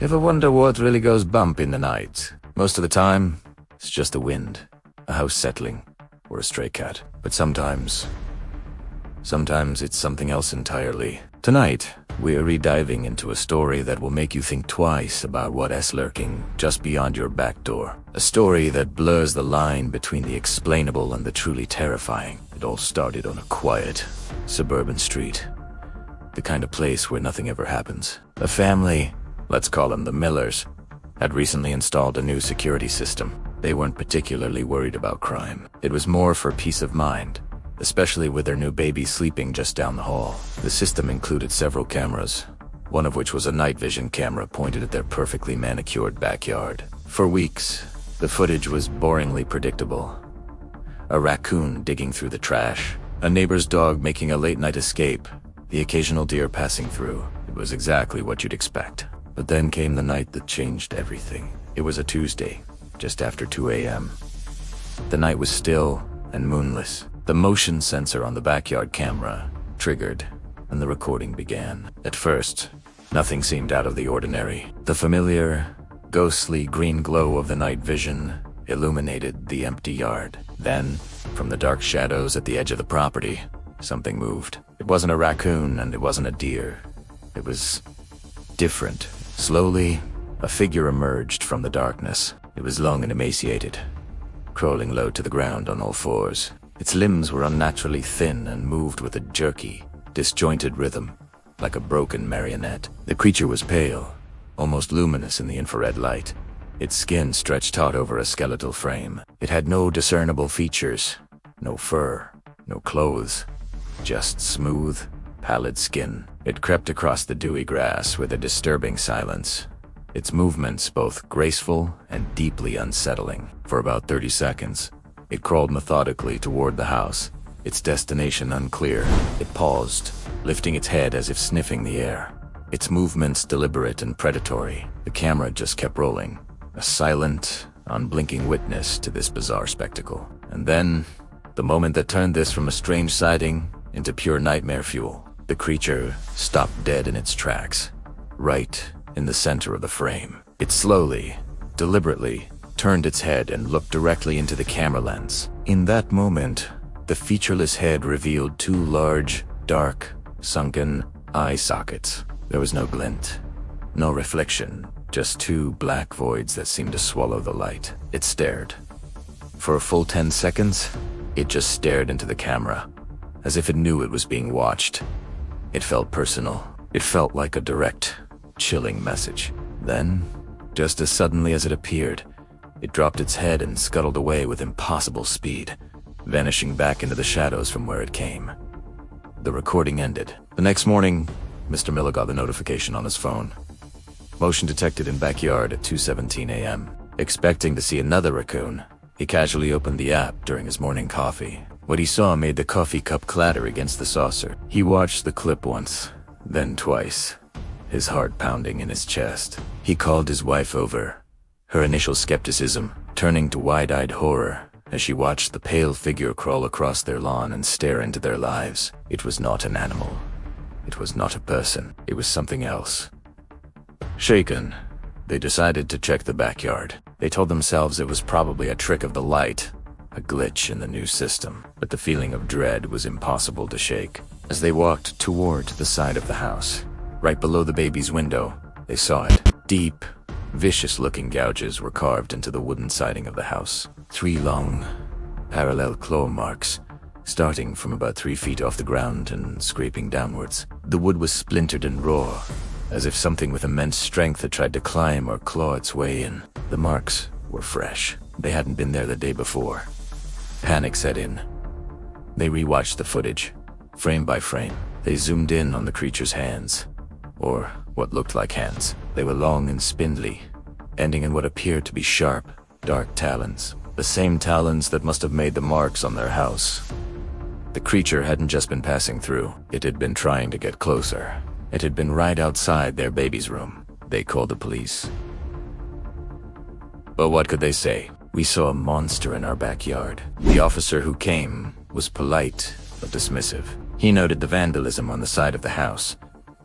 Ever wonder what really goes bump in the night? Most of the time, it's just the wind, a house settling, or a stray cat. But sometimes it's something else entirely. Tonight, we are rediving into a story that will make you think twice about what is lurking just beyond your back door. A story that blurs the line between the explainable and the truly terrifying. It all started on a quiet, suburban street. The kind of place where nothing ever happens. A family, let's call them the Millers, had recently installed a new security system. They weren't particularly worried about crime. It was more for peace of mind, especially with their new baby sleeping just down the hall. The system included several cameras, one of which was a night vision camera pointed at their perfectly manicured backyard. For weeks, the footage was boringly predictable. A raccoon digging through the trash, a neighbor's dog making a late-night escape, the occasional deer passing through. It was exactly what you'd expect. But then came the night that changed everything. It was a Tuesday, just after 2 a.m. The night was still and moonless. The motion sensor on the backyard camera triggered, and the recording began. At first, nothing seemed out of the ordinary. The familiar, ghostly green glow of the night vision illuminated the empty yard. Then, from the dark shadows at the edge of the property, something moved. It wasn't a raccoon and it wasn't a deer. It was different. Slowly, a figure emerged from the darkness. It was long and emaciated, crawling low to the ground on all fours. Its limbs were unnaturally thin and moved with a jerky, disjointed rhythm, like a broken marionette. The creature was pale, almost luminous in the infrared light. Its skin stretched taut over a skeletal frame. It had no discernible features, no fur, no clothes, just smooth, pallid skin. It crept across the dewy grass with a disturbing silence, its movements both graceful and deeply unsettling. For about 30 seconds, it crawled methodically toward the house, its destination unclear. It paused, lifting its head as if sniffing the air, its movements deliberate and predatory. The camera just kept rolling, a silent, unblinking witness to this bizarre spectacle. And then, the moment that turned this from a strange sighting into pure nightmare fuel. The creature stopped dead in its tracks, right in the center of the frame. It slowly, deliberately, turned its head and looked directly into the camera lens. In that moment, the featureless head revealed two large, dark, sunken eye sockets. There was no glint, no reflection, just two black voids that seemed to swallow the light. It stared. For a full 10 seconds, it just stared into the camera, as if it knew it was being watched. It felt personal. It felt like a direct, chilling message. Then, just as suddenly as it appeared, it dropped its head and scuttled away with impossible speed, vanishing back into the shadows from where it came. The recording ended. The next morning, Mr. Miller got the notification on his phone. Motion detected in backyard at 2:17 a.m. Expecting to see another raccoon, he casually opened the app during his morning coffee. What he saw made the coffee cup clatter against the saucer. He watched the clip once, then twice, his heart pounding in his chest. He called his wife over, her initial skepticism turning to wide-eyed horror as she watched the pale figure crawl across their lawn and stare into their lives. It was not an animal. It was not a person. It was something else. Shaken, they decided to check the backyard. They told themselves it was probably a trick of the light, a glitch in the new system, but the feeling of dread was impossible to shake. As they walked toward the side of the house, right below the baby's window, they saw it. Deep, vicious-looking gouges were carved into the wooden siding of the house. 3 long, parallel claw marks, starting from about 3 feet off the ground and scraping downwards. The wood was splintered and raw, as if something with immense strength had tried to climb or claw its way in. The marks were fresh. They hadn't been there the day before. Panic set in. They rewatched the footage, frame by frame. They zoomed in on the creature's hands, or what looked like hands. They were long and spindly, ending in what appeared to be sharp, dark talons. The same talons that must have made the marks on their house. The creature hadn't just been passing through. It had been trying to get closer. It had been right outside their baby's room. They called the police. But what could they say? We saw a monster in our backyard. The officer who came was polite but dismissive. He noted the vandalism on the side of the house,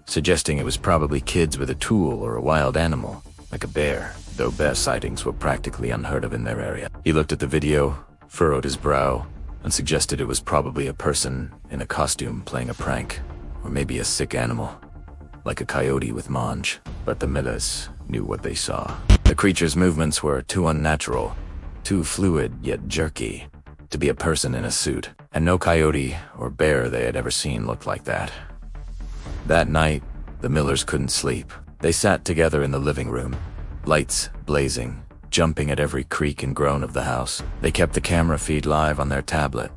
suggesting it was probably kids with a tool or a wild animal. like a bear, though bear sightings were practically unheard of in their area. He looked at the video, furrowed his brow, and suggested it was probably a person in a costume playing a prank, or maybe a sick animal, like a coyote with mange. But the Millers knew what they saw. The creature's movements were too unnatural, too fluid yet jerky, to be a person in a suit, and no coyote or bear they had ever seen looked like that. That night, the Millers couldn't sleep. They sat together in the living room, lights blazing, jumping at every creak and groan of the house. They kept the camera feed live on their tablet,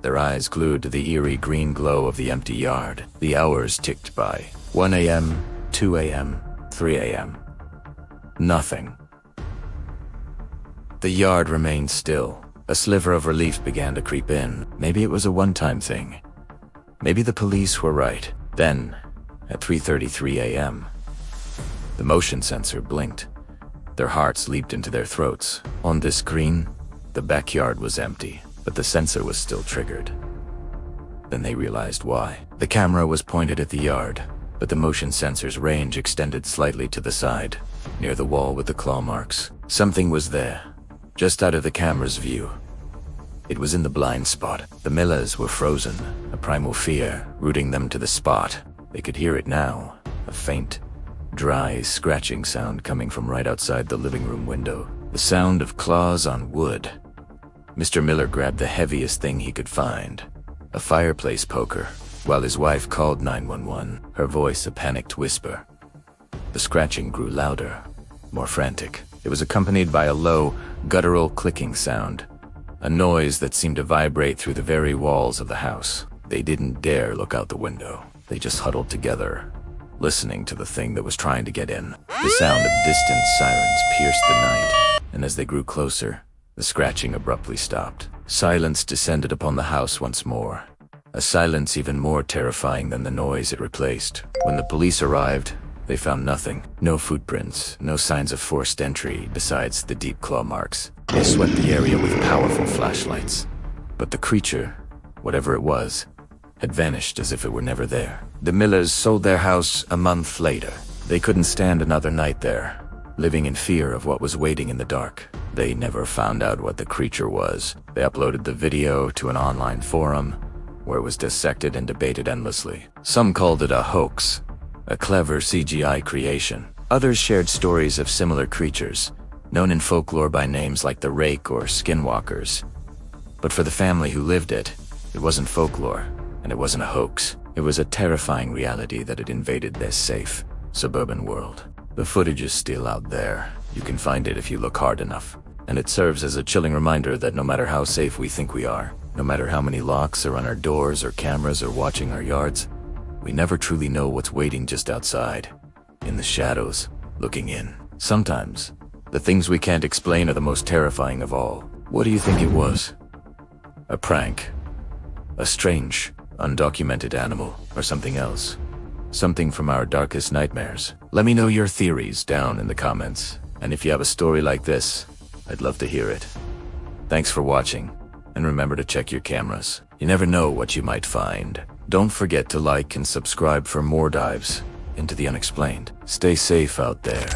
their eyes glued to the eerie green glow of the empty yard. The hours ticked by. 1 a.m., 2 a.m., 3 a.m. Nothing. The yard remained still. A sliver of relief began to creep in. Maybe it was a one-time thing. Maybe the police were right. Then, at 3:33 a.m., the motion sensor blinked. Their hearts leaped into their throats. On this screen, the backyard was empty, but the sensor was still triggered. Then they realized why. The camera was pointed at the yard, but the motion sensor's range extended slightly to the side, near the wall with the claw marks. Something was there, just out of the camera's view. It was in the blind spot. The Millers were frozen, a primal fear rooting them to the spot. They could hear it now, a faint, dry, scratching sound coming from right outside the living room window. The sound of claws on wood. Mr. Miller grabbed the heaviest thing he could find, a fireplace poker, while his wife called 911, her voice a panicked whisper. The scratching grew louder, more frantic. It was accompanied by a low, guttural clicking sound, a noise that seemed to vibrate through the very walls of the house. They didn't dare look out the window. They just huddled together, listening to the thing that was trying to get in. The sound of distant sirens pierced the night, and as they grew closer, the scratching abruptly stopped. Silence descended upon the house once more, a silence even more terrifying than the noise it replaced. When the police arrived, they found nothing. No footprints, no signs of forced entry besides the deep claw marks. They swept the area with powerful flashlights. But the creature, whatever it was, had vanished as if it were never there. The Millers sold their house a month later. They couldn't stand another night there, living in fear of what was waiting in the dark. They never found out what the creature was. They uploaded the video to an online forum, where it was dissected and debated endlessly. Some called it a hoax, a clever CGI creation. Others shared stories of similar creatures, known in folklore by names like the Rake or Skinwalkers. But for the family who lived it, it wasn't folklore, and it wasn't a hoax. It was a terrifying reality that had invaded their safe, suburban world. The footage is still out there. You can find it if you look hard enough. And it serves as a chilling reminder that no matter how safe we think we are, no matter how many locks are on our doors or cameras or watching our yards, we never truly know what's waiting just outside, in the shadows, looking in. Sometimes, the things we can't explain are the most terrifying of all. What do you think it was? A prank? A strange, undocumented animal? Or something else? Something from our darkest nightmares? Let me know your theories down in the comments. And if you have a story like this, I'd love to hear it. Thanks for watching, and remember to check your cameras. You never know what you might find. Don't forget to like and subscribe for more dives into the unexplained. Stay safe out there.